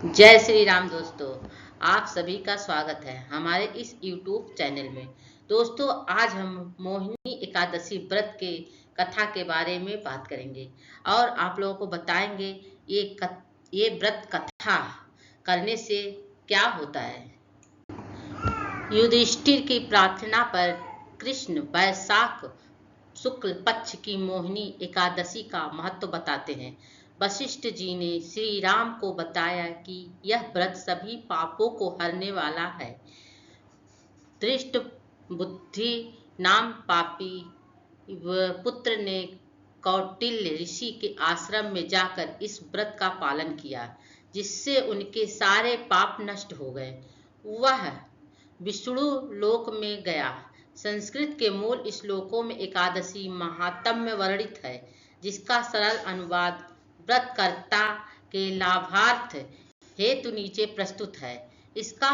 जय श्री राम दोस्तों। आप सभी का स्वागत है हमारे इस YouTube चैनल में। दोस्तों, आज हम मोहिनी एकादशी व्रत के कथा के बारे में बात करेंगे और आप लोगों को बताएंगे ये व्रत कथा करने से क्या होता है। युधिष्ठिर की प्रार्थना पर कृष्ण वैशाख शुक्ल पक्ष की मोहिनी एकादशी का महत्व बताते हैं। वशिष्ठ जी ने श्री राम को बताया कि यह व्रत सभी पापों को हरने वाला है। दृष्ट बुद्धि नाम पापी पुत्र ने कौटिल्य ऋषि के आश्रम में जाकर इस व्रत का पालन किया, जिससे उनके सारे पाप नष्ट हो गए। वह विष्णु लोक में गया। संस्कृत के मूल श्लोकों में एकादशी महात्म्य वर्णित है, जिसका सरल अनुवाद व्रतकर्ता के लाभार्थ हेतु नीचे प्रस्तुत है। इसका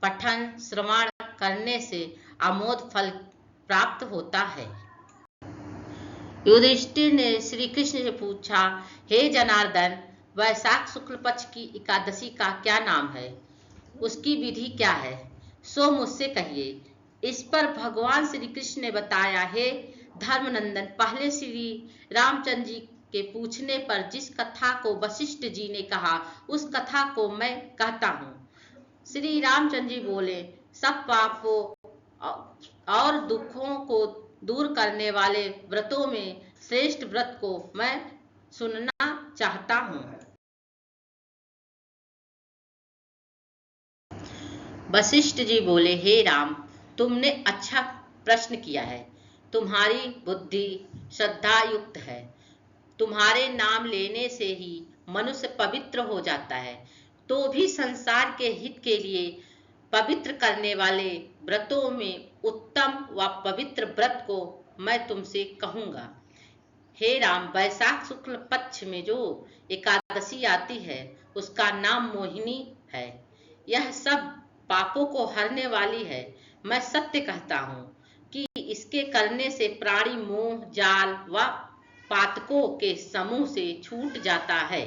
पठन श्रवण करने से अमोघ फल प्राप्त होता है। युधिष्ठिर ने श्री कृष्ण से पूछा, हे जनार्दन, वैशाख शुक्ल पक्ष की एकादशी का क्या नाम है? उसकी विधि क्या है? सो मुझसे कहिए। इस पर भगवान श्री कृष्ण ने बताया, हे धर्मनंदन, पहले श्री रामचंद्र जी के पूछने पर जिस कथा को वशिष्ठ जी ने कहा, उस कथा को मैं कहता हूँ। श्री रामचंद्र जी बोले, सब पापों और दुखों को दूर करने वाले व्रतों में श्रेष्ठ व्रत को मैं सुनना चाहता हूँ। वशिष्ठ जी बोले, हे राम, तुमने अच्छा प्रश्न किया है। तुम्हारी बुद्धि श्रद्धा युक्त है। तुम्हारे नाम लेने से ही मनुष्य पवित्र हो जाता है। तो भी संसार के हित के लिए पवित्र करने वाले व्रतों में उत्तम व पवित्र व्रत को मैं तुमसे कहूँगा। हे राम, वैशाख शुक्ल पक्ष में जो एकादशी आती है, उसका नाम मोहिनी है। यह सब पापों को हरने वाली है। मैं सत्य कहता हूँ कि इसके करने से प्राणी मोह जाल व पातकों के समूह से छूट जाता है।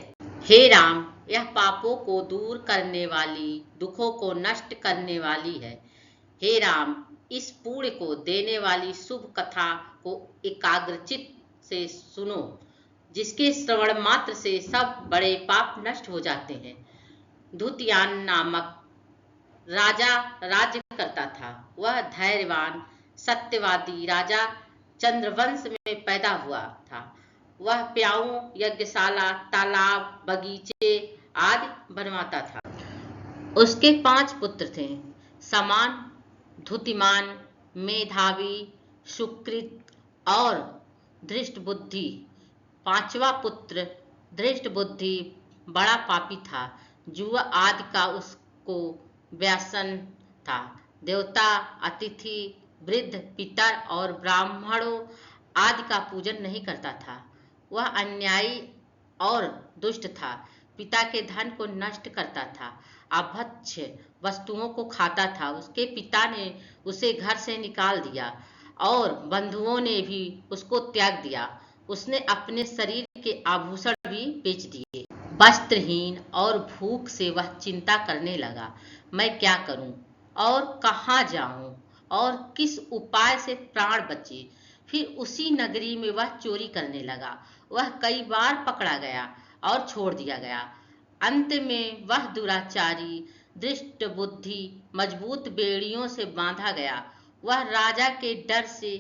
हे राम, यह पापों को दूर करने वाली, दुखों को नष्ट करने वाली है। हे राम, इस पुण्य को देने वाली शुभ कथा को एकाग्रचित से सुनो, जिसके श्रवण मात्र से सब बड़े पाप नष्ट हो जाते हैं। धुतियान नामक राजा राज्य करता था। वह धैर्यवान सत्यवादी राजा चंद्रवंश में पैदा हुआ था। वह प्याऊ यज्ञशाला, तालाब, बगीचे आदि बनवाता था। उसके 5 पुत्र थे, समान, धुतिमान, मेधावी, सुकृत और धृष्ट बुद्धि। 5वां पुत्र धृष्ट बुद्धि बड़ा पापी था। जुआ आदि का उसको व्यसन था। देवता, अतिथि, वृद्ध, पितर और ब्राह्मणों आदि का पूजन नहीं करता था। वह अन्यायी और दुष्ट था। पिता के धन को नष्ट करता था। अभक्ष्य वस्तुओं को खाता था। उसके पिता ने उसे घर से निकाल दिया और बंधुओं ने भी उसको त्याग दिया। उसने अपने शरीर के आभूषण भी बेच दिए। वस्त्रहीन और भूख से वह चिंता करने लगा, मैं क्या करूं और कहाँ जाऊं और किस उपाय से प्राण बचे। फिर उसी नगरी में वह चोरी करने लगा। वह कई बार पकड़ा गया और छोड़ दिया गया। अंत में वह दुराचारी दृष्ट बुद्धि मजबूत बेड़ियों से बांधा गया। वह राजा के डर से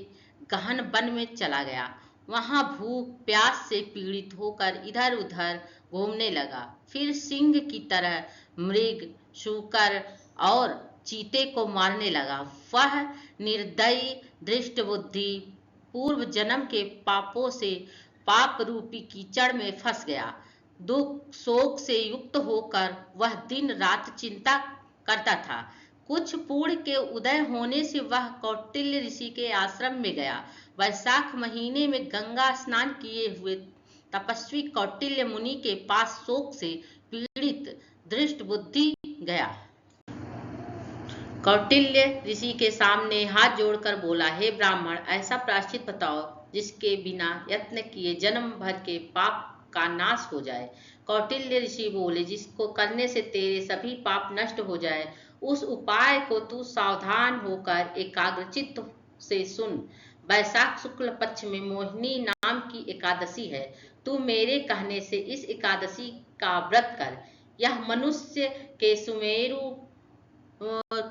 गहन वन में चला गया। वहां भूख प्यास से पीड़ित होकर इधर उधर घूमने लगा। फिर सिंह की तरह मृग, शूकर और चीते को मारने लगा। वह निर्दयी दृष्ट बुद्धि पूर्व जन्म के पापों से पाप रूपी कीचड़ में फंस गया। दुख शोक से युक्त होकर वह दिन रात चिंता करता था। कुछ पुण्य के उदय होने से वह कौटिल्य ऋषि के आश्रम में गया। वैशाख महीने में गंगा स्नान किए हुए तपस्वी कौटिल्य मुनि के पास शोक से पीड़ित दृष्ट बुद्धि गया। कौटिल्य ऋषि के सामने हाथ जोड़कर बोला, हे ब्राह्मण, ऐसा प्रायश्चित बताओ जिसके बिना यत्न किए जन्म भर के पाप का नाश हो जाए। कौटिल्य ऋषि बोले, जिसको करने से तेरे सभी पाप नष्ट हो जाए, उस उपाय को तू सावधान होकर एकाग्रचित्त से सुन। वैशाख शुक्ल पक्ष में मोहिनी नाम की एकादशी है। तू मेरे कहने से इस एकादशी का व्रत कर। यह मनुष्य के सुमेरु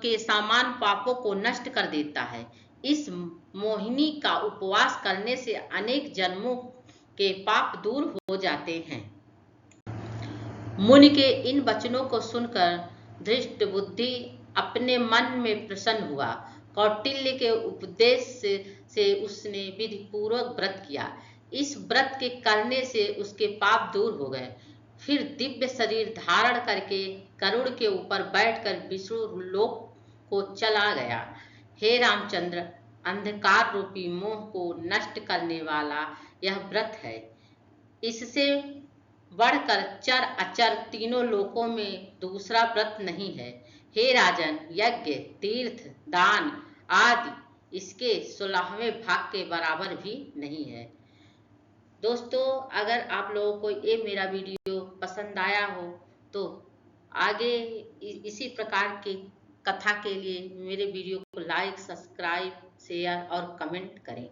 के समान पापों को नष्ट कर देता है। इस मोहिनी का उपवास करने से अनेक जन्मों के पाप दूर हो जाते हैं। मुनि के इन वचनों को सुनकर धृष्ट बुद्धि अपने मन में प्रसन्न हुआ। कौटिल्य के उपदेश से उसने विधि पूर्वक व्रत किया। इस व्रत के करने से उसके पाप दूर हो गए। फिर दिव्य शरीर धारण करके गरुड़ के ऊपर बैठकर विष्णु लोक को चला गया। हे रामचंद्र, अंधकार रूपी मोह को नष्ट करने वाला यह व्रत है। इससे बढ़कर चर अचर तीनों लोकों में दूसरा व्रत नहीं है। हे राजन, यज्ञ, तीर्थ, दान आदि इसके 16वें भाग के बराबर भी नहीं है। दोस्तों, अगर आप लोगों को ये मेरा वीडियो पसंद आया हो तो आगे इसी प्रकार की कथा के लिए मेरे वीडियो को लाइक, सब्सक्राइब, शेयर और कमेंट करें।